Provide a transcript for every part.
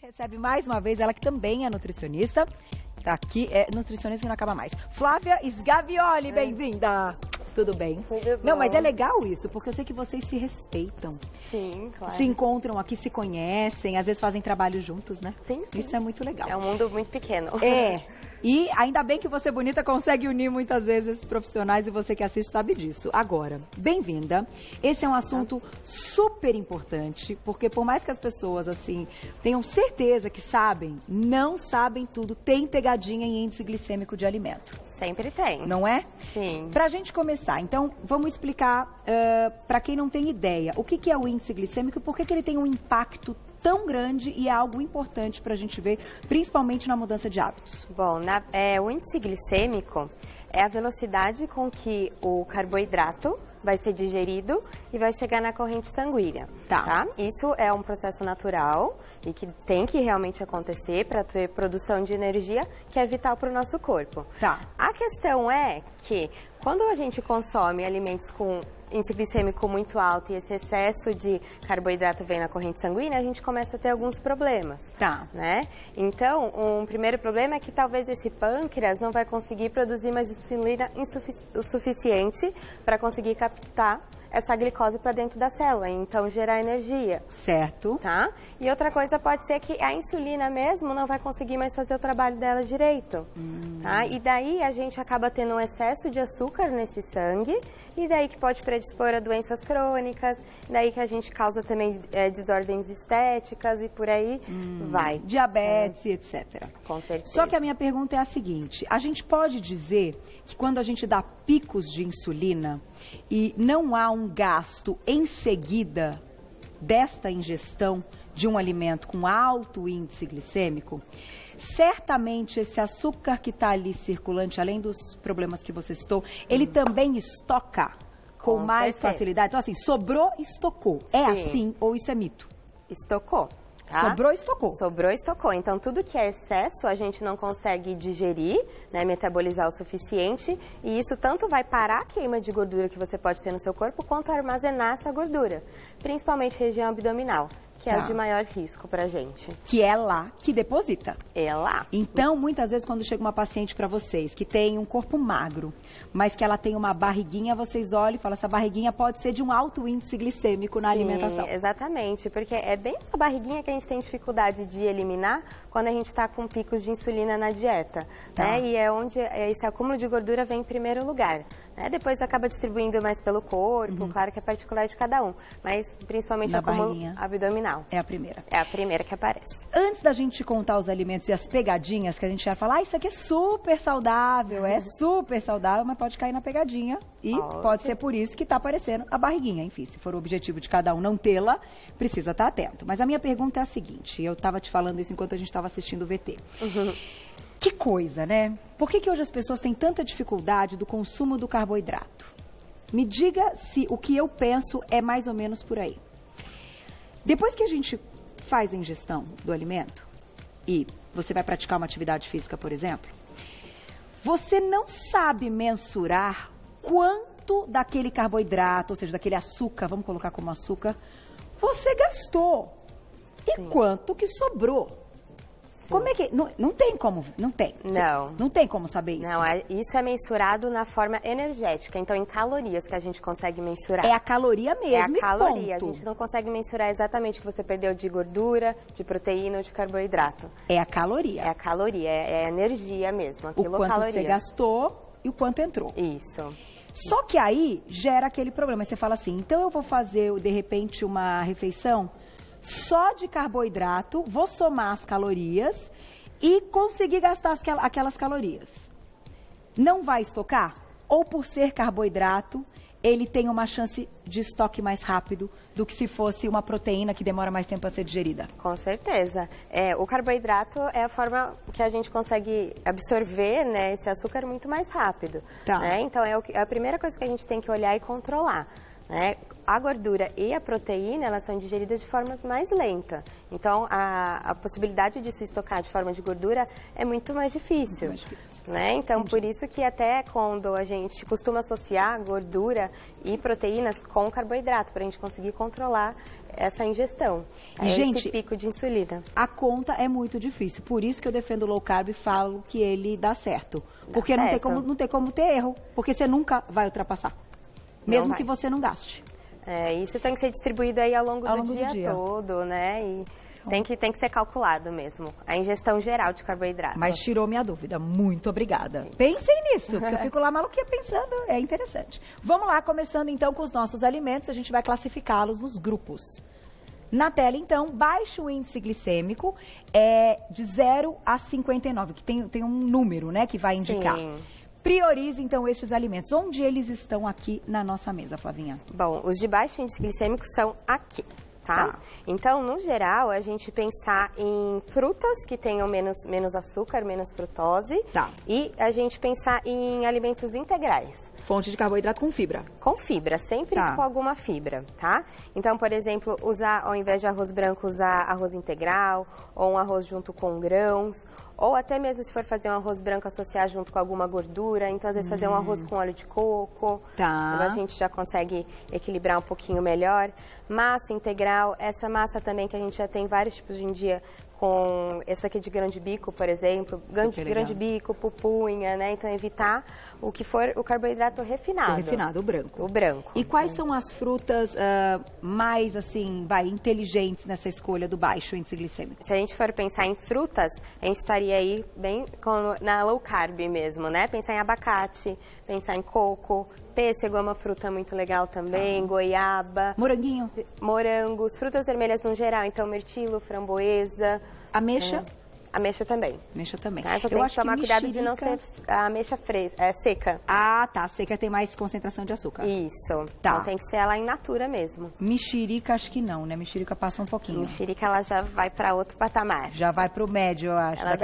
Recebe mais uma vez ela que também é nutricionista. Tá aqui, é nutricionista que não acaba mais. Flávia Sgavioli, bem-vinda. Tudo bem? Tudo bom. Não, mas é legal isso, porque eu sei que vocês se respeitam. Sim, claro. Se encontram aqui, se conhecem, às vezes fazem trabalho juntos, né? Sim, sim. Isso é muito legal. É um mundo muito pequeno. É. E ainda bem que você bonita consegue unir muitas vezes esses profissionais e você que assiste sabe disso. Agora, bem-vinda. Esse é um assunto super importante, porque por mais que as pessoas, assim, tenham certeza que sabem, não sabem tudo. Tem pegadinha em índice glicêmico de alimento. Sempre tem. Não é? Sim. Pra gente começar, então, vamos explicar para quem não tem ideia o que é o índice glicêmico e por que ele tem um impacto tão grande e é algo importante para a gente ver, principalmente na mudança de hábitos. Bom, o índice glicêmico é a velocidade com que o carboidrato vai ser digerido e vai chegar na corrente sanguínea. Tá? Isso é um processo natural e que tem que realmente acontecer para ter produção de energia, que é vital para o nosso corpo. Tá. A questão é que quando a gente consome alimentos com índice glicêmico muito alto e esse excesso de carboidrato vem na corrente sanguínea, a gente começa a ter alguns problemas. Tá. Né? Então, um primeiro problema é que talvez esse pâncreas não vai conseguir produzir mais insulina o suficiente para conseguir captar essa glicose para dentro da célula, então gerar energia. Certo. Tá? E outra coisa pode ser que a insulina mesmo não vai conseguir mais fazer o trabalho dela direito. Tá? E daí a gente acaba tendo um excesso de açúcar nesse sangue, e daí que pode predispor a doenças crônicas, daí que a gente causa também desordens estéticas e por aí vai. Diabetes, etc. Com certeza. Só que a minha pergunta é a seguinte, a gente pode dizer que quando a gente dá picos de insulina e não há um gasto em seguida desta ingestão de um alimento com alto índice glicêmico, certamente esse açúcar que está ali circulante, além dos problemas que você citou, ele também estoca com mais facilidade. Então, assim, sobrou, estocou. É assim ou isso é mito? Estocou. Tá? Sobrou, estocou. Sobrou, estocou. Então, tudo que é excesso, a gente não consegue digerir, né, metabolizar o suficiente, e isso tanto vai parar a queima de gordura que você pode ter no seu corpo, quanto armazenar essa gordura, principalmente região abdominal, que é o de maior risco pra gente. Que é lá que deposita. É lá. Então, muitas vezes, quando chega uma paciente pra vocês que tem um corpo magro, mas que ela tem uma barriguinha, vocês olham e falam, essa barriguinha pode ser de um alto índice glicêmico na alimentação. Exatamente, porque é bem essa barriguinha que a gente tem dificuldade de eliminar quando a gente está com picos de insulina na dieta. Né? E é onde esse acúmulo de gordura vem em primeiro lugar. Né? Depois acaba distribuindo mais pelo corpo, claro que é particular de cada um, mas principalmente o acúmulo abdominal. É a primeira. É a primeira que aparece. Antes da gente contar os alimentos e as pegadinhas, que a gente vai falar, isso aqui é super saudável, é super saudável, mas pode cair na pegadinha e pode ser por isso que está aparecendo a barriguinha. Enfim, se for o objetivo de cada um não tê-la, precisa estar atento. Mas a minha pergunta é a seguinte, eu estava te falando isso enquanto a gente estava assistindo o VT. Que coisa, né? Por que hoje as pessoas têm tanta dificuldade do consumo do carboidrato? Me diga se o que eu penso é mais ou menos por aí. Depois que a gente faz a ingestão do alimento e você vai praticar uma atividade física, por exemplo, você não sabe mensurar quanto daquele carboidrato, ou seja, daquele açúcar, vamos colocar como açúcar, você gastou e quanto que sobrou. Como é que... Não tem como... Não tem. Não tem como saber isso. Não, isso é mensurado na forma energética. Então, em calorias que a gente consegue mensurar. É a caloria mesmo, é a caloria. Ponto. A gente não consegue mensurar exatamente o que você perdeu de gordura, de proteína ou de carboidrato. É a caloria. É a caloria, é a energia mesmo. O quanto você gastou e o quanto entrou. Isso. Só que aí gera aquele problema. Você fala assim, então eu vou fazer, de repente, uma refeição só de carboidrato, vou somar as calorias e conseguir gastar aquelas calorias. Não vai estocar? Ou por ser carboidrato, ele tem uma chance de estoque mais rápido do que se fosse uma proteína que demora mais tempo a ser digerida? Com certeza. O carboidrato é a forma que a gente consegue absorver, né, esse açúcar muito mais rápido. Tá. Né? Então, é a primeira coisa que a gente tem que olhar e controlar. né? A gordura e a proteína, elas são digeridas de forma mais lenta. Então, a possibilidade de se estocar de forma de gordura é muito mais difícil. Muito mais difícil. Né? Então, por isso que até quando a gente costuma associar gordura e proteínas com carboidrato, para a gente conseguir controlar essa ingestão. E, gente, esse pico de insulina. A conta é muito difícil. Por isso que eu defendo o low carb e falo que ele dá certo. Porque Dá certo. não tem como ter erro. Porque você nunca vai ultrapassar. Mesmo que você não gaste. Isso tem que ser distribuído aí ao longo do dia todo, né? E tem que ser calculado mesmo. A ingestão geral de carboidrato. Mas tirou minha dúvida. Muito obrigada. Pensem nisso, porque eu fico lá maluquinha pensando. É interessante. Vamos lá, começando então com os nossos alimentos. A gente vai classificá-los nos grupos. Na tela, então, baixo índice glicêmico é de 0 a 59, que tem um número, né, que vai indicar. Sim. Priorize, então, estes alimentos. Onde eles estão aqui na nossa mesa, Flavinha? Bom, os de baixo índice glicêmico são aqui, tá? Então, no geral, a gente pensar em frutas que tenham menos açúcar, menos frutose. Tá. E a gente pensar em alimentos integrais. Fonte de carboidrato com fibra. Com fibra, sempre com alguma fibra, tá? Então, por exemplo, usar, ao invés de arroz branco, usar arroz integral, ou um arroz junto com grãos, ou até mesmo se for fazer um arroz branco associar junto com alguma gordura, então às vezes fazer um arroz com óleo de coco, a gente já consegue equilibrar um pouquinho melhor. Massa integral, essa massa também que a gente já tem vários tipos hoje em dia, com essa aqui de grão de bico, por exemplo, grão de bico, pupunha, né? Então evitar o que for o carboidrato refinado. O branco. O branco. E quais são as frutas mais, assim, inteligentes nessa escolha do baixo índice glicêmico? Se a gente for pensar em frutas, a gente estaria aí bem na low carb mesmo, né? Pensar em abacate, pensar em coco, pêssego é uma fruta muito legal também, goiaba. Moranguinho. Morangos, frutas vermelhas no geral, então mirtilo, framboesa. Ameixa? Ameixa também. Ameixa também. Só tem que tomar cuidado de não ser a ameixa seca. Ah, tá. Seca tem mais concentração de açúcar. Isso. Tá. Então tem que ser ela in natura mesmo. Mexerica, acho que não, né? Mexerica passa um pouquinho. Mexerica, ela já vai para outro patamar. Já vai pro médio, eu acho. Ela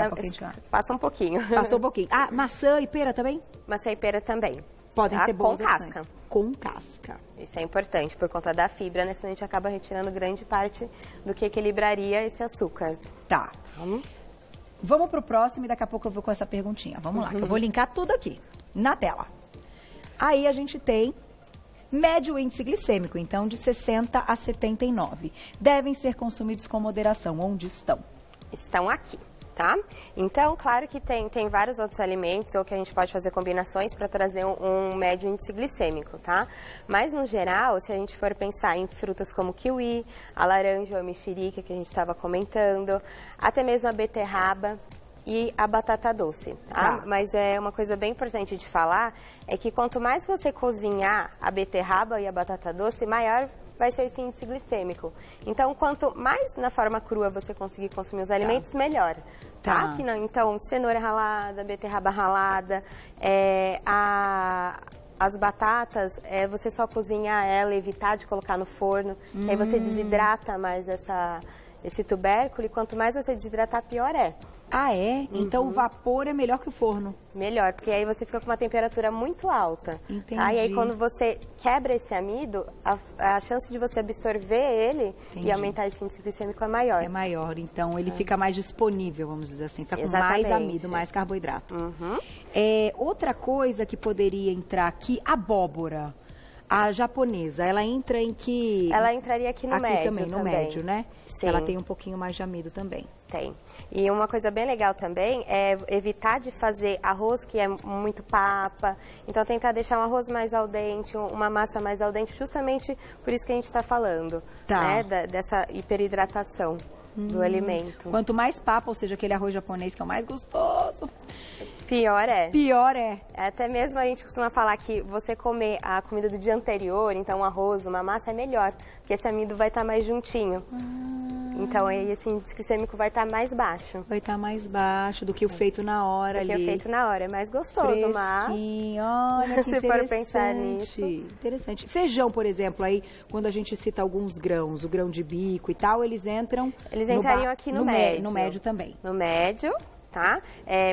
passa um pouquinho. Passou um pouquinho. Ah, maçã e pera também? Maçã e pera também. Podem ser boas com casca. Com casca. Isso é importante por conta da fibra, né? Senão a gente acaba retirando grande parte do que equilibraria esse açúcar. Tá. Vamos pro próximo e daqui a pouco eu vou com essa perguntinha. Vamos lá, que eu vou linkar tudo aqui na tela. Aí a gente tem médio índice glicêmico, então de 60 a 79. Devem ser consumidos com moderação. Onde estão? Estão aqui. Tá? Então, claro que tem vários outros alimentos ou que a gente pode fazer combinações para trazer um médio índice glicêmico, tá? Mas, no geral, se a gente for pensar em frutas como kiwi, a laranja ou a mexerica que a gente estava comentando, até mesmo a beterraba e a batata doce, tá? Mas é uma coisa bem importante de falar, é que quanto mais você cozinhar a beterraba e a batata doce, maior vai ser esse índice glicêmico. Então, quanto mais na forma crua você conseguir consumir os alimentos, melhor. Tá? Que não, então, cenoura ralada, beterraba ralada, as batatas, você só cozinhar ela, evitar de colocar no forno, aí você desidrata mais esse tubérculo, e quanto mais você desidratar, pior é. Ah, é? Então o vapor é melhor que o forno? Melhor, porque aí você fica com uma temperatura muito alta. Entendi. Tá? E aí quando você quebra esse amido, a chance de você absorver ele e aumentar esse índice glicêmico é maior. É maior, então ele fica mais disponível, vamos dizer assim. Fica com mais amido, mais carboidrato. Outra coisa que poderia entrar aqui, abóbora. A japonesa, ela entra em que... Ela entraria aqui no médio também. No médio, né? Sim. Ela tem um pouquinho mais de amido também. Tem. E uma coisa bem legal também é evitar de fazer arroz que é muito papa. Então, tentar deixar um arroz mais al dente, uma massa mais al dente, justamente por isso que a gente está falando, né? Dessa hiperidratação do alimento. Quanto mais papa, ou seja, aquele arroz japonês que é o mais gostoso... Pior é. Pior é. Até mesmo a gente costuma falar que você comer a comida do dia anterior, então um arroz, uma massa, é melhor, porque esse amido vai estar mais juntinho. Então aí esse índice glicêmico vai estar mais baixo. Vai estar mais baixo do que o feito na hora ali. Do que o feito na hora, é mais gostoso, mas... Olha que se for pensar nisso. Interessante. Feijão, por exemplo, aí quando a gente cita alguns grãos, o grão de bico e tal, eles entram... Eles entrariam aqui no médio. No médio também. No médio. Tá?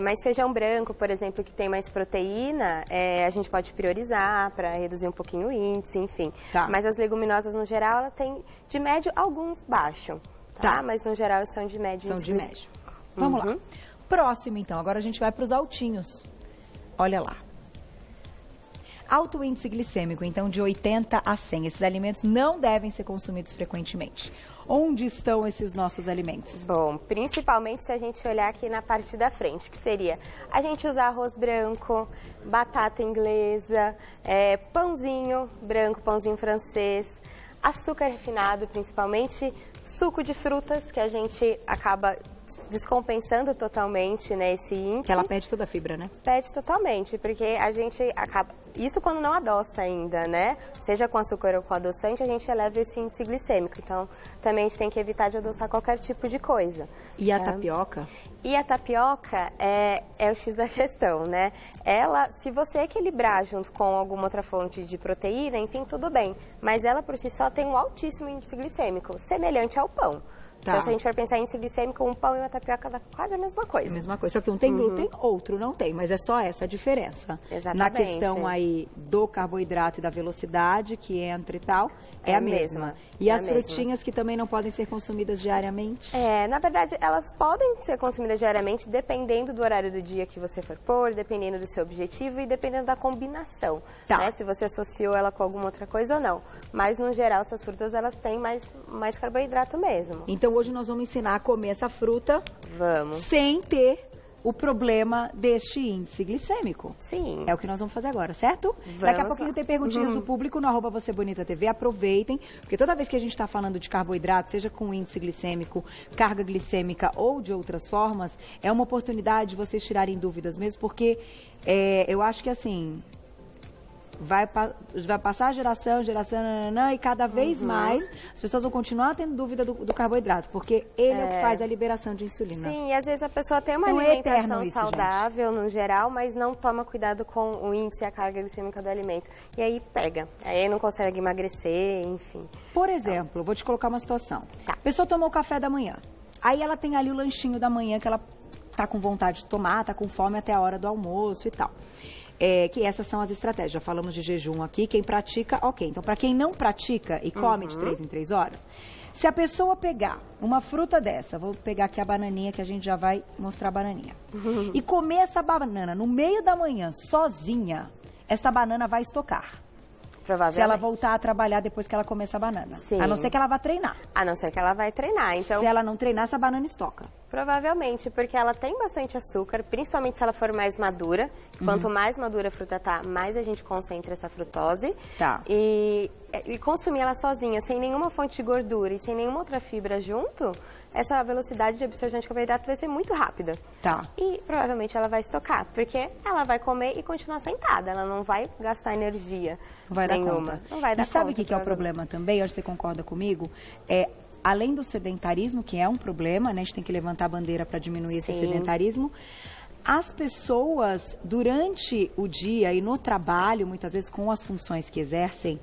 Mas feijão branco, por exemplo, que tem mais proteína, a gente pode priorizar para reduzir um pouquinho o índice, enfim. Tá. Mas as leguminosas, no geral, ela tem de médio, alguns baixo. Tá? Mas, no geral, são de médio. São de médio. Vamos lá. Próximo, então. Agora a gente vai para os altinhos. Olha lá. Alto índice glicêmico, então, de 80 a 100. Esses alimentos não devem ser consumidos frequentemente. Onde estão esses nossos alimentos? Bom, principalmente se a gente olhar aqui na parte da frente, que seria a gente usar arroz branco, batata inglesa, pãozinho branco, pãozinho francês, açúcar refinado, principalmente, suco de frutas, que a gente acaba descompensando totalmente, né, esse índice. Que ela perde toda a fibra, né? Perde totalmente, porque a gente acaba... Isso quando não adoça ainda, né? Seja com açúcar ou com adoçante, a gente eleva esse índice glicêmico. Então, também a gente tem que evitar de adoçar qualquer tipo de coisa. E a tapioca? E a tapioca é o X da questão, né? Ela, se você equilibrar junto com alguma outra fonte de proteína, enfim, tudo bem. Mas ela, por si só, tem um altíssimo índice glicêmico, semelhante ao pão. Tá. Então, se a gente for pensar em índice glicêmico, um pão e uma tapioca dá quase a mesma coisa. A mesma coisa, só que um tem glúten, outro não tem, mas é só essa a diferença. Exatamente. Na questão aí do carboidrato e da velocidade que entra e tal, é a mesma. E as frutinhas que também não podem ser consumidas diariamente? Na verdade, elas podem ser consumidas diariamente dependendo do horário do dia que você for pôr, dependendo do seu objetivo e dependendo da combinação, né? Se você associou ela com alguma outra coisa ou não. Mas, no geral, essas frutas, elas têm mais carboidrato mesmo. Então, hoje nós vamos ensinar a comer essa fruta sem ter o problema deste índice glicêmico. Sim. É o que nós vamos fazer agora, certo? Daqui a pouquinho tem perguntinhas do público no @VocêBonitaTV. Aproveitem, porque toda vez que a gente está falando de carboidrato, seja com índice glicêmico, carga glicêmica ou de outras formas, é uma oportunidade de vocês tirarem dúvidas mesmo, porque eu acho que assim... Vai passar geração, e cada vez mais as pessoas vão continuar tendo dúvida do carboidrato, porque ele é o que faz a liberação de insulina. Sim, e às vezes a pessoa tem uma alimentação saudável no geral, mas não toma cuidado com o índice e a carga glicêmica do alimento. E aí pega, aí não consegue emagrecer, enfim. Por exemplo, vou te colocar uma situação. A pessoa tomou o café da manhã, aí ela tem ali o lanchinho da manhã que ela tá com vontade de tomar, tá com fome até a hora do almoço e tal. Que essas são as estratégias. Já falamos de jejum aqui. Quem pratica, ok. Então, para quem não pratica e come de 3 em 3 horas, se a pessoa pegar uma fruta dessa, vou pegar aqui a bananinha que a gente já vai mostrar a bananinha, e comer essa banana no meio da manhã, sozinha, essa banana vai estocar. Se ela voltar a trabalhar depois que ela comer essa banana. Sim. A não ser que ela vá treinar. A não ser que ela vai treinar. Então, se ela não treinar, essa banana estoca. Provavelmente, porque ela tem bastante açúcar, principalmente se ela for mais madura. Quanto mais madura a fruta tá, mais a gente concentra essa frutose. Tá. E consumir ela sozinha, sem nenhuma fonte de gordura e sem nenhuma outra fibra junto, essa velocidade de absorção de carboidrato vai ser muito rápida. Tá. E provavelmente ela vai estocar, porque ela vai comer e continuar sentada, ela não vai gastar energia. Não vai nenhuma. dar conta. Não vai dar e sabe conta, o que é o problema também? Eu acho que você concorda comigo. Além do sedentarismo, que é um problema, né? A gente tem que levantar a bandeira para diminuir esse sedentarismo. As pessoas, durante o dia e no trabalho, muitas vezes com as funções que exercem,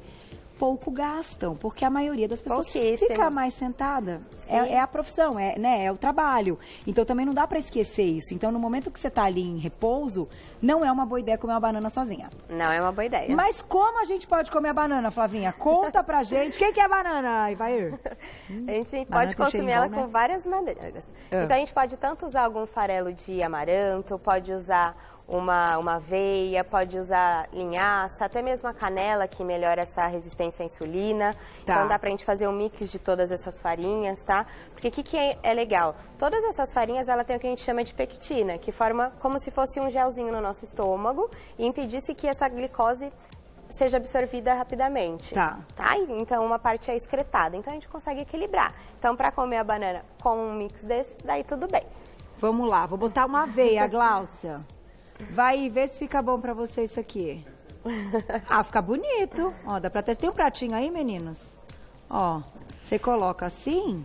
pouco gastam, porque a maioria das pessoas fica mais sentada. É a profissão, é o trabalho. Então também não dá para esquecer isso. Então no momento que você está ali em repouso, não é uma boa ideia comer uma banana sozinha. Não é uma boa ideia. Mas como a gente pode comer a banana, Flavinha? Conta pra gente. Quem que é a banana? E vai ir. A gente pode consumir ela com várias maneiras. Então a gente pode tanto usar algum farelo de amaranto, pode usar uma aveia, pode usar linhaça, até mesmo a canela, que melhora essa resistência à insulina. Tá. Então dá pra gente fazer um mix de todas essas farinhas, tá? Porque o que é legal? Todas essas farinhas, ela tem o que a gente chama de pectina, que forma como se fosse um gelzinho no nosso estômago e impedisse que essa glicose seja absorvida rapidamente. Tá. Então uma parte é excretada, então a gente consegue equilibrar. Então para comer a banana com um mix desse, daí tudo bem. Vamos lá, vou botar uma aveia, Gláucia. Vai ver se fica bom pra você isso aqui. Fica bonito. Ó, dá pra ter... Tem um pratinho aí, meninos? Ó, você coloca assim...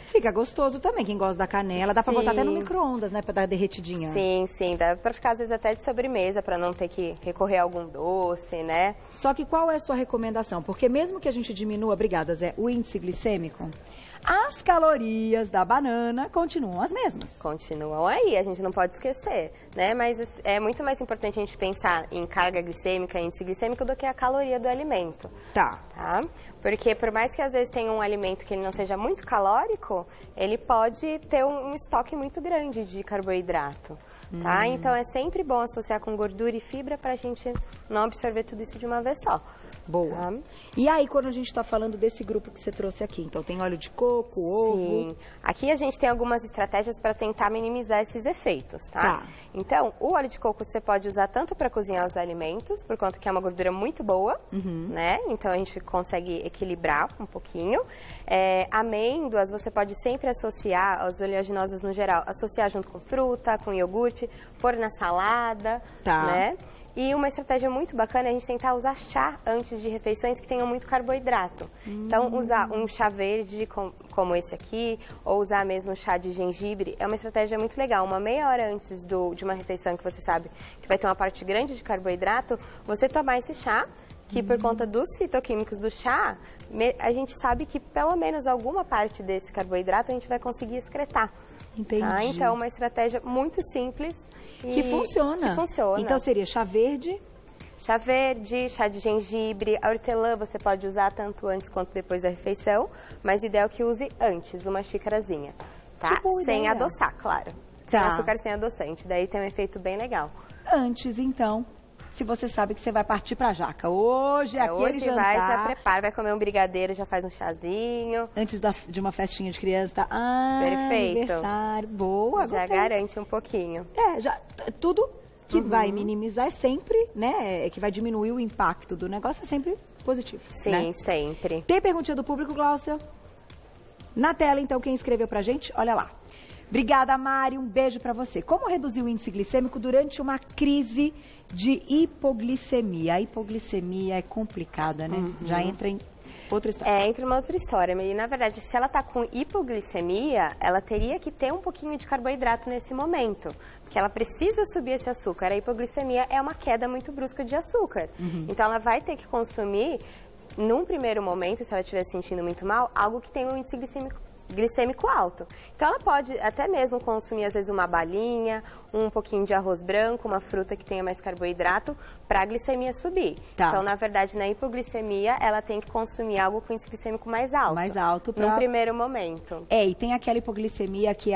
Fica gostoso também, quem gosta da canela. Dá pra botar até no micro-ondas, né, pra dar derretidinha. Sim, dá pra ficar às vezes até de sobremesa, pra não ter que recorrer a algum doce, né? Só que qual é a sua recomendação? Porque mesmo que a gente diminua, obrigada Zé, o índice glicêmico, As calorias da banana continuam as mesmas. Continuam aí, a gente não pode esquecer, né? Mas é muito mais importante a gente pensar em carga glicêmica, índice glicêmico, do que a caloria do alimento. Tá. Porque por mais que às vezes tenha um alimento que ele não seja muito calórico, ele pode ter um estoque muito grande de carboidrato. Tá? Então é sempre bom associar com gordura e fibra para a gente não absorver tudo isso de uma vez só. Boa. Tá? E aí, quando a gente está falando desse grupo que você trouxe aqui, então tem óleo de coco, ovo... Sim. Aqui a gente tem algumas estratégias para tentar minimizar esses efeitos, tá? Então, o óleo de coco você pode usar tanto para cozinhar os alimentos, por conta que é uma gordura muito boa, né? Então a gente consegue equilibrar um pouquinho. Amêndoas você pode sempre associar, as oleaginosas no geral, associar junto com fruta, com iogurte, pôr na salada, né? E uma estratégia muito bacana é a gente tentar usar chá antes de refeições que tenham muito carboidrato. Então, usar um chá verde como esse aqui, ou usar mesmo chá de gengibre, é uma estratégia muito legal. Uma meia hora antes de uma refeição que você sabe que vai ter uma parte grande de carboidrato, você tomar esse chá, que por conta dos fitoquímicos do chá, a gente sabe que pelo menos alguma parte desse carboidrato a gente vai conseguir excretar. Entendi. Tá? Então, é uma estratégia muito simples. Que funciona. Que funciona. Então seria chá verde? Chá verde, chá de gengibre, a hortelã você pode usar tanto antes quanto depois da refeição, mas o ideal é que use antes, uma xícarazinha, tá? Sem adoçar, claro. Sem açúcar, sem adoçante, daí tem um efeito bem legal. Antes, então, se você sabe que você vai partir pra jaca. Hoje é aquele jantar. Vai, já prepara, vai comer um brigadeiro, já faz um chazinho. Antes de uma festinha de criança, tá? Perfeito. Aniversário. Boa, já gostei. Garante um pouquinho. Já tudo que vai minimizar é sempre, né? Que vai diminuir o impacto do negócio é sempre positivo. Sim, né? Sempre. Tem perguntinha do público, Gláucia? Na tela, então, quem escreveu pra gente, olha lá. Obrigada, Mari. Um beijo pra você. Como reduzir o índice glicêmico durante uma crise de hipoglicemia? A hipoglicemia é complicada, né? Já entra em outra história. Entra uma outra história. E, na verdade, se ela tá com hipoglicemia, ela teria que ter um pouquinho de carboidrato nesse momento. Porque ela precisa subir esse açúcar. A hipoglicemia é uma queda muito brusca de açúcar. Então, ela vai ter que consumir, num primeiro momento, se ela estiver se sentindo muito mal, algo que tenha um índice glicêmico alto. Então ela pode até mesmo consumir às vezes uma balinha, um pouquinho de arroz branco, uma fruta que tenha mais carboidrato para a glicemia subir. Então, na verdade, na hipoglicemia, ela tem que consumir algo com índice glicêmico mais alto. Mais alto num primeiro momento. E tem aquela hipoglicemia que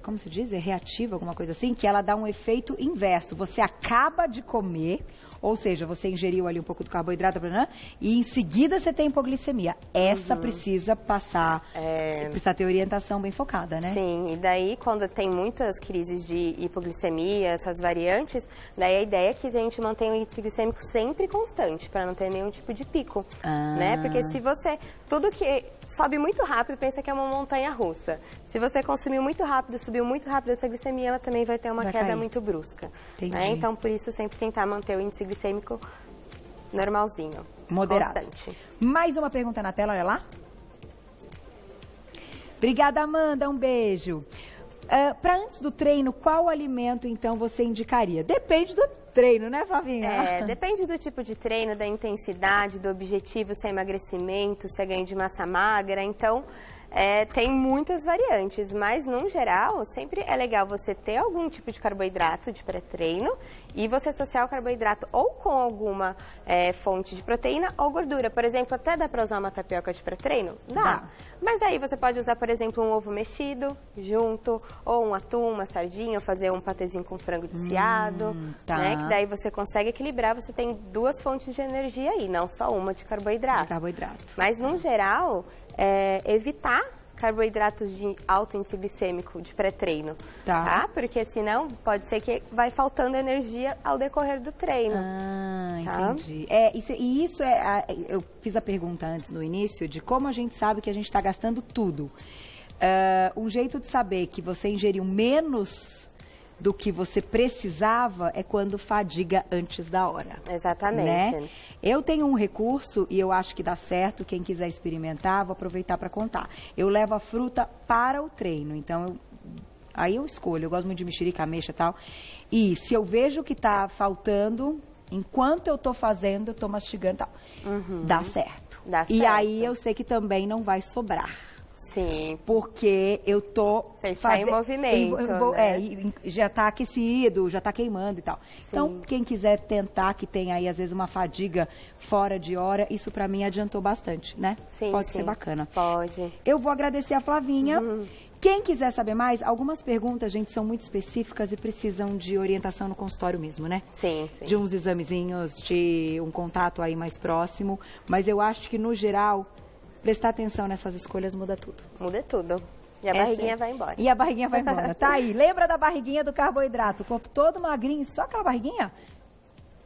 como se diz? É reativa, alguma coisa assim, que ela dá um efeito inverso. Você acaba de comer, ou seja, você ingeriu ali um pouco do carboidrato, e em seguida você tem hipoglicemia. Essa precisa passar, precisa ter orientação bem focada, né? Sim, e daí quando tem muitas crises de hipoglicemia, essas variantes, daí a ideia é que a gente mantenha o índice glicêmico sempre constante, para não ter nenhum tipo de pico, né? Porque se você, tudo que sobe muito rápido, pensa que é uma montanha russa. Se você consumiu muito rápido, subiu muito rápido essa glicemia, ela também vai ter uma queda muito brusca. Né? Então, por isso, sempre tentar manter o índice glicêmico normalzinho. Moderado. Constante. Mais uma pergunta na tela, olha lá. Obrigada, Amanda. Um beijo. Para antes do treino, qual alimento, então, você indicaria? Depende do treino, né, Flavinha? Depende do tipo de treino, da intensidade, do objetivo, se é emagrecimento, se é ganho de massa magra. Então, tem muitas variantes, mas, no geral, sempre é legal você ter algum tipo de carboidrato de pré-treino e você associar o carboidrato ou com alguma fonte de proteína ou gordura. Por exemplo, até dá para usar uma tapioca de pré-treino? Dá. Mas aí você pode usar, por exemplo, um ovo mexido junto, ou um atum, uma sardinha, ou fazer um patezinho com frango desfiado, né? Que daí você consegue equilibrar, você tem duas fontes de energia aí, não só uma de carboidrato. Mas, no geral, evitar carboidratos de alto índice glicêmico de pré-treino, tá? Porque senão pode ser que vai faltando energia ao decorrer do treino. Entendi. Eu fiz a pergunta antes no início de como a gente sabe que a gente está gastando tudo. Um jeito de saber que você ingeriu menos do que você precisava é quando fadiga antes da hora. Exatamente. Né? Eu tenho um recurso e eu acho que dá certo. Quem quiser experimentar, vou aproveitar para contar. Eu levo a fruta para o treino. Então, aí eu escolho. Eu gosto muito de mexerica, ameixa e tal. E se eu vejo que está faltando, enquanto eu estou fazendo, eu estou mastigando e tal. Dá certo. E aí eu sei que também não vai sobrar. Sim. Porque eu tô... Você está em movimento, né? E já tá aquecido, já tá queimando e tal. Sim. Então, quem quiser tentar, que tem aí, às vezes, uma fadiga fora de hora, isso pra mim adiantou bastante, né? Sim, Pode ser bacana. Pode. Eu vou agradecer a Flavinha. Quem quiser saber mais, algumas perguntas, gente, são muito específicas e precisam de orientação no consultório mesmo, né? Sim. De uns examezinhos, de um contato aí mais próximo. Mas eu acho que, no geral, prestar atenção nessas escolhas muda tudo. Muda tudo. E a barriguinha vai embora. E a barriguinha vai embora. Tá aí. Lembra da barriguinha do carboidrato? O corpo todo magrinho, só aquela barriguinha?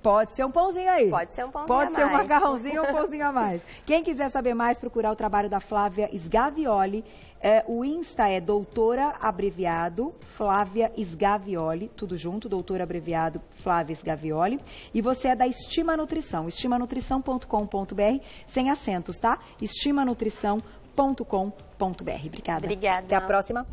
Pode ser um pãozinho aí. Pode ser um pãozinho Pode ser um macarrãozinho ou um pãozinho a mais. Quem quiser saber mais, procurar o trabalho da Flávia Sgavioli. O Insta é doutora abreviado Flávia Sgavioli, tudo junto, doutora abreviado Flávia Sgavioli. E você é da Estima Nutrição, estimanutrição.com.br, sem acentos, tá? estimanutrição.com.br. Obrigada. Obrigada. Até a próxima.